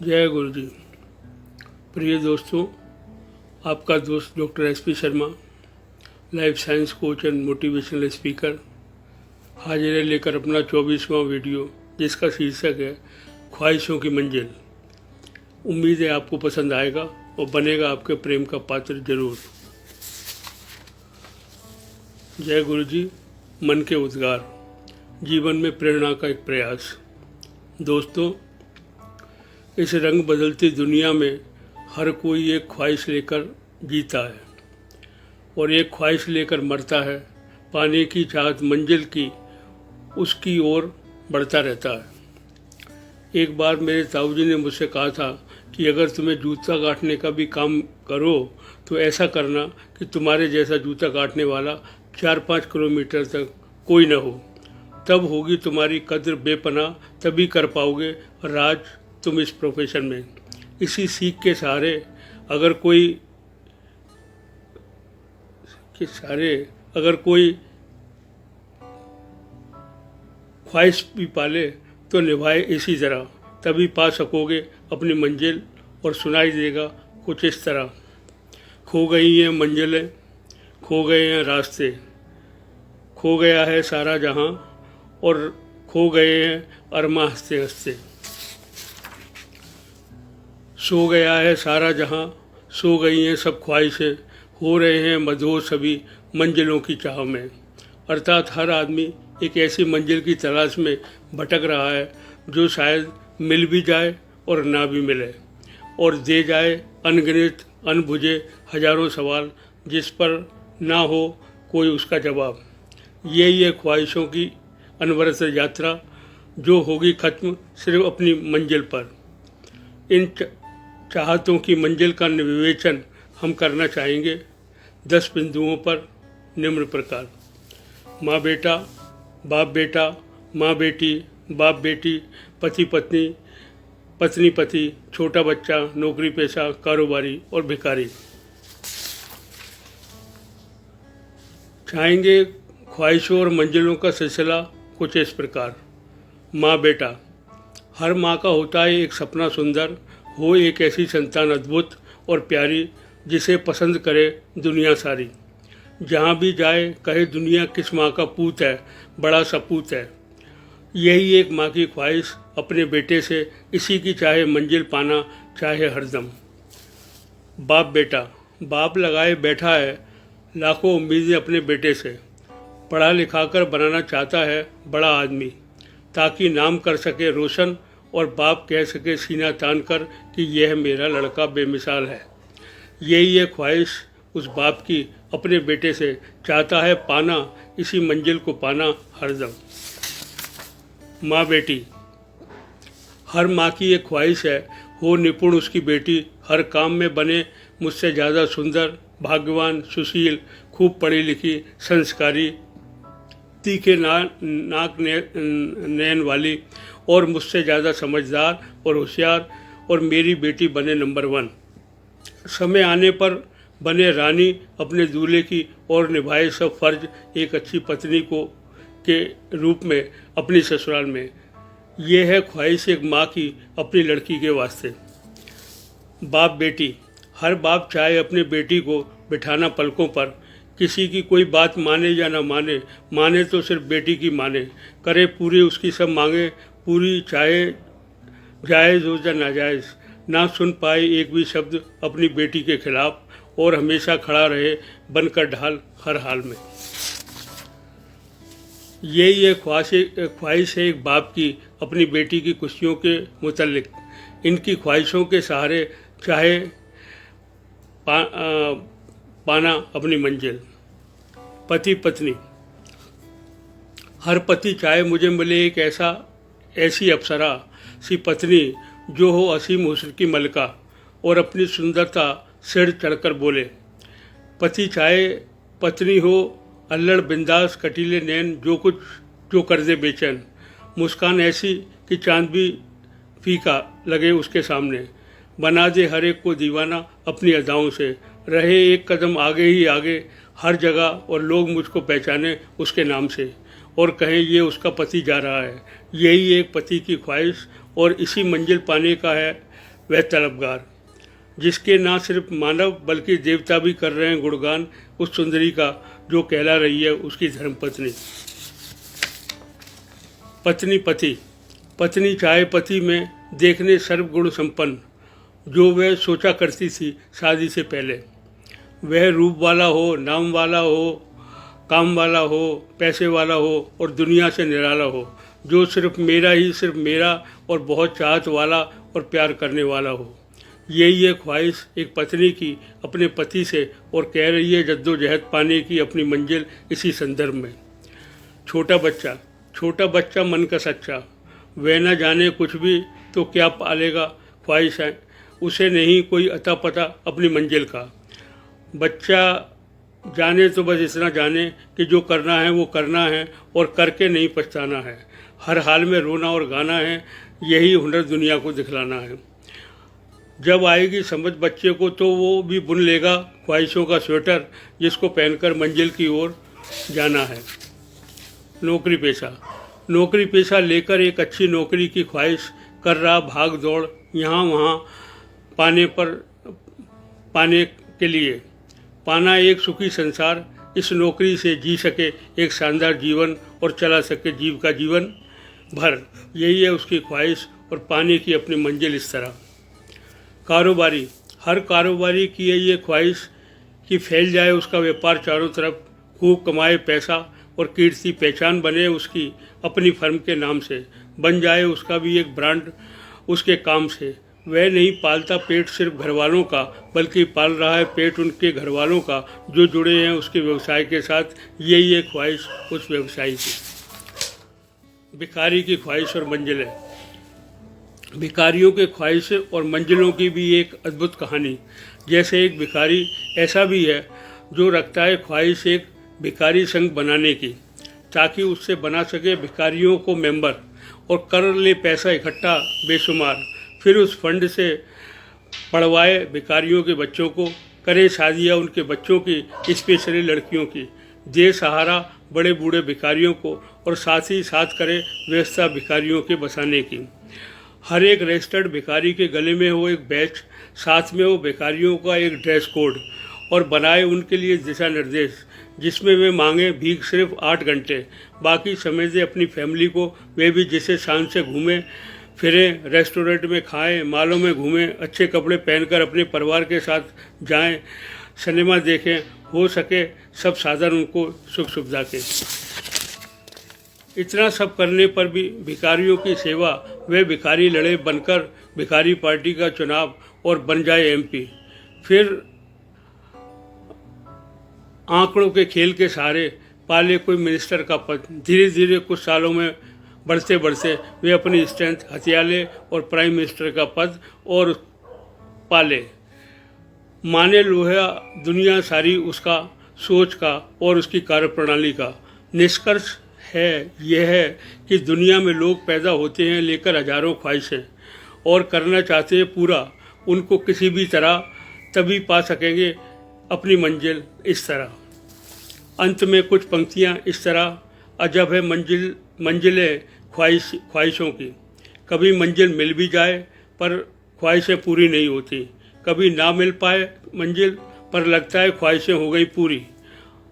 जय गुरु जी। प्रिय दोस्तों, आपका दोस्त doctor SP Sharma, life science coach and motivational speaker, हाजिर है लेकर अपना 24वां वीडियो, जिसका शीर्षक है ख्वाहिशों की मंजिल। उम्मीद है आपको पसंद आएगा और बनेगा आपके प्रेम का पात्र जरूर। जय गुरु जी। मन के उद्गार, जीवन में प्रेरणा का एक प्रयास। दोस्तों, इस रंग बदलती दुनिया में हर कोई एक ख्वाहिश लेकर जीता है और एक ख्वाहिश लेकर मरता है। पाने की चाहत मंजिल की उसकी ओर बढ़ता रहता है। एक बार मेरे ताऊजी ने मुझसे कहा था कि अगर तुम्हें जूता काटने का भी काम करो तो ऐसा करना कि तुम्हारे जैसा जूता काटने वाला 4-5 किलोमीटर तक कोई न हो, तब होगी तुम्हारी कद्र बेपनाह, तभी कर पाओगे राज तुम इस प्रोफेशन में। इसी सीख के सहारे अगर कोई ख्वाहिश भी पाले तो निभाए इसी तरह, तभी पा सकोगे अपनी मंजिल। और सुनाई देगा कुछ इस तरह। खो गई हैं मंजिलें, खो गए हैं रास्ते, खो गया है सारा जहां और खो गए हैं अरमा हंसते हंसते। सो गया है सारा जहां, सो गई हैं सब ख्वाहिशें, हो रहे हैं मदहोश सभी मंजिलों की चाह में। अर्थात हर आदमी एक ऐसी मंजिल की तलाश में भटक रहा है जो शायद मिल भी जाए और ना भी मिले, और दे जाए अनगिनत अनबुझे हजारों सवाल जिस पर ना हो कोई उसका जवाब। यही है ख्वाहिशों की अनवरत यात्रा, जो होगी ख़त्म सिर्फ अपनी मंजिल पर। इन चाहतों की मंजिल का विवेचन हम करना चाहेंगे 10 बिंदुओं पर निम्न प्रकार। माँ बेटा, बाप बेटा, माँ बेटी, बाप बेटी, पति पत्नी, पत्नी पति, छोटा बच्चा, नौकरी पेशा, कारोबारी और भिखारी। चाहेंगे ख्वाहिशों और मंजिलों का सिलसिला कुछ इस प्रकार। माँ बेटा, हर माँ का होता है एक सपना सुंदर हो, एक ऐसी संतान अद्भुत और प्यारी जिसे पसंद करे दुनिया सारी। जहाँ भी जाए कहे दुनिया किस माँ का पूत है, बड़ा सपूत है। यही एक माँ की ख्वाहिश अपने बेटे से, इसी की चाहे मंजिल पाना चाहे हरदम। बाप बेटा, बाप लगाए बैठा है लाखों उम्मीदें अपने बेटे से। पढ़ा लिखा कर बनाना चाहता है बड़ा आदमी, ताकि नाम कर सके रोशन और बाप कह सके सीना तान कर कि यह मेरा लड़का बेमिसाल है। यही है ख्वाहिश उस बाप की अपने बेटे से, चाहता है पाना इसी मंजिल को पाना हरदम। माँ बेटी, हर माँ की एक ख्वाहिश है हो निपुण उसकी बेटी, हर काम में बने मुझसे ज़्यादा सुंदर, भाग्यवान, सुशील, खूब पढ़ी लिखी, संस्कारी, तीखे नाक नैन वाली और मुझसे ज़्यादा समझदार और होशियार, और मेरी बेटी बने नंबर 1। समय आने पर बने रानी अपने दूल्हे की और निभाए सब फर्ज एक अच्छी पत्नी को के रूप में अपनी ससुराल में। ये है ख्वाहिश एक माँ की अपनी लड़की के वास्ते। बाप बेटी, हर बाप चाहे अपने बेटी को बिठाना पलकों पर, किसी की कोई बात माने या ना माने, माने तो सिर्फ बेटी की माने, करे पूरी उसकी सब मांगे पूरी, चाहे जायज़ हो या नाजायज़, ना सुन पाए एक भी शब्द अपनी बेटी के खिलाफ, और हमेशा खड़ा रहे बनकर ढाल हर हाल में। यही है ख्वाहिश है एक बाप की अपनी बेटी की खुशियों के मुतल्लिक। इनकी ख्वाहिशों के सहारे चाहे पाना अपनी मंजिल। पति पत्नी, हर पति चाहे मुझे मिले एक ऐसी अप्सरा सी पत्नी जो हो असीम हुस्न की मलका, और अपनी सुंदरता सिर चढ़कर बोले। पति चाहे पत्नी हो अल्लड़ बिंदास कटीले नैन, जो कर दे बेचैन, मुस्कान ऐसी कि चांद भी फीका लगे उसके सामने, बना दे हर एक को दीवाना अपनी अदाओं से, रहे एक कदम आगे ही आगे हर जगह, और लोग मुझको पहचाने उसके नाम से और कहें ये उसका पति जा रहा है। यही एक पति की ख्वाहिश और इसी मंजिल पाने का है वह तलबगार, जिसके न सिर्फ मानव बल्कि देवता भी कर रहे हैं गुणगान उस सुंदरी का जो कहला रही है उसकी धर्मपत्नी। पत्नी पति, पत्नी चाहे पति में देखने सर्वगुण संपन्न, जो वह सोचा करती थी शादी से पहले। वह रूप वाला हो, नाम वाला हो, काम वाला हो, पैसे वाला हो और दुनिया से निराला हो, जो सिर्फ मेरा और बहुत चाहत वाला और प्यार करने वाला हो। यही है ख्वाहिश एक पत्नी की अपने पति से, और कह रही है जद्दोजहद पाने की अपनी मंजिल इसी संदर्भ में। छोटा बच्चा मन का सच्चा, वह न जाने कुछ भी तो क्या पालेगा ख्वाहिश है, उसे नहीं कोई अता पता अपनी मंजिल का। बच्चा जाने तो बस इतना जाने कि जो करना है वो करना है और करके नहीं पछताना है। हर हाल में रोना और गाना है, यही हुनर दुनिया को दिखलाना है। जब आएगी समझ बच्चे को तो वो भी बुन लेगा ख्वाहिशों का स्वेटर, जिसको पहनकर मंजिल की ओर जाना है। नौकरी पेशा लेकर एक अच्छी नौकरी की ख्वाहिश कर रहा भाग दौड़ यहाँ वहाँ पाने के लिए। पाना एक सुखी संसार, इस नौकरी से जी सके एक शानदार जीवन और चला सके जीव का जीवन भर, यही है उसकी ख्वाहिश और पाने की अपनी मंजिल इस तरह। हर कारोबारी की है ये ख्वाहिश कि फैल जाए उसका व्यापार चारों तरफ, खूब कमाए पैसा और कीर्ति पहचान बने उसकी अपनी फर्म के नाम से, बन जाए उसका भी एक ब्रांड उसके काम से। वह नहीं पालता पेट सिर्फ घर वालों का, बल्कि पाल रहा है पेट उनके घर वालों का जो जुड़े हैं उसके व्यवसाय के साथ, यही है ख्वाहिश उस व्यवसायी की। भिखारी की ख्वाहिश और मंजिलें। भिखारियों के ख्वाहिश और मंजिलों की भी एक अद्भुत कहानी। जैसे एक भिखारी ऐसा भी है जो रखता है ख्वाहिश एक भिखारी संघ बनाने की, ताकि उससे बना सके भिखारियों को मेंबर और कर ले पैसा इकट्ठा बेशुमार, फिर उस फंड से पढ़वाए भिखारियों के बच्चों को, करे शादियाँ उनके बच्चों की, स्पेशली लड़कियों की, दे सहारा बड़े बूढ़े भिखारियों को और साथ ही साथ करे व्यवस्था भिखारियों के बसाने की। हर एक रजिस्टर्ड भिखारी के गले में हो एक बैच, साथ में हो भिखारियों का एक ड्रेस कोड और बनाए उनके लिए दिशा निर्देश, जिसमें वे मांगे भीख सिर्फ 8 घंटे, बाकी समय दे अपनी फैमिली को। वे भी जिसे शान से घूमें फिरें, रेस्टोरेंट में खाएं, मॉलों में घूमें, अच्छे कपड़े पहनकर अपने परिवार के साथ जाएं, सिनेमा देखें, हो सके सब साधन उनको सुख सुविधा के। इतना सब करने पर भी भिखारियों की सेवा, वे भिखारी लड़े बनकर भिखारी पार्टी का चुनाव और बन जाए एमपी। फिर आंकड़ों के खेल के सहारे पाले कोई मिनिस्टर का पद। धीरे धीरे कुछ सालों में बढ़ते बढ़ते वे अपनी स्ट्रेंथ हथिया ले और प्राइम मिनिस्टर का पद और पाले। माने लोहा दुनिया सारी उसका सोच का और उसकी कार्यप्रणाली का। निष्कर्ष है यह है कि दुनिया में लोग पैदा होते हैं लेकर हजारों ख्वाहिशें और करना चाहते हैं पूरा उनको किसी भी तरह, तभी पा सकेंगे अपनी मंजिल इस तरह। अंत में कुछ पंक्तियाँ इस तरह। अजब है मंजिलें ख्वाहिशों की, कभी मंजिल मिल भी जाए पर ख्वाहिशें पूरी नहीं होती, कभी ना मिल पाए मंजिल पर लगता है ख्वाहिशें हो गई पूरी।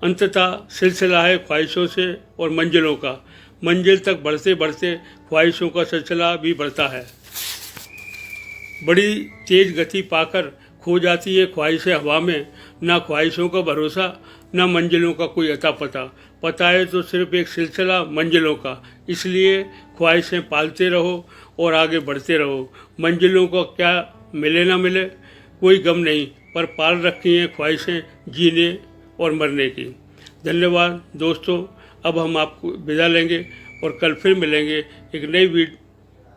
अंततः सिलसिला है ख्वाहिशों से और मंजिलों का, मंजिल तक बढ़ते बढ़ते ख्वाहिशों का सिलसिला भी बढ़ता है। बड़ी तेज गति पाकर खो जाती है ख्वाहिशें हवा में, ना ख्वाहिशों का भरोसा ना मंजिलों का कोई अता पता है तो सिर्फ एक सिलसिला मंजिलों का। इसलिए ख्वाहिशें पालते रहो और आगे बढ़ते रहो। मंजिलों को क्या मिले ना मिले कोई गम नहीं, पर पाल रखी हैं ख्वाहिशें जीने और मरने की। धन्यवाद दोस्तों, अब हम आपको विदा लेंगे और कल फिर मिलेंगे एक नई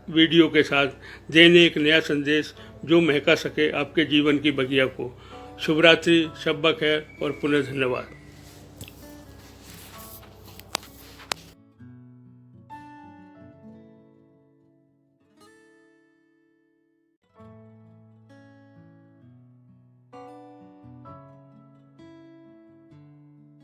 वीडियो के साथ, देने एक नया संदेश जो महका सके आपके जीवन की बगिया को। शुभ रात्रि, शब बखैर और पुनः धन्यवाद।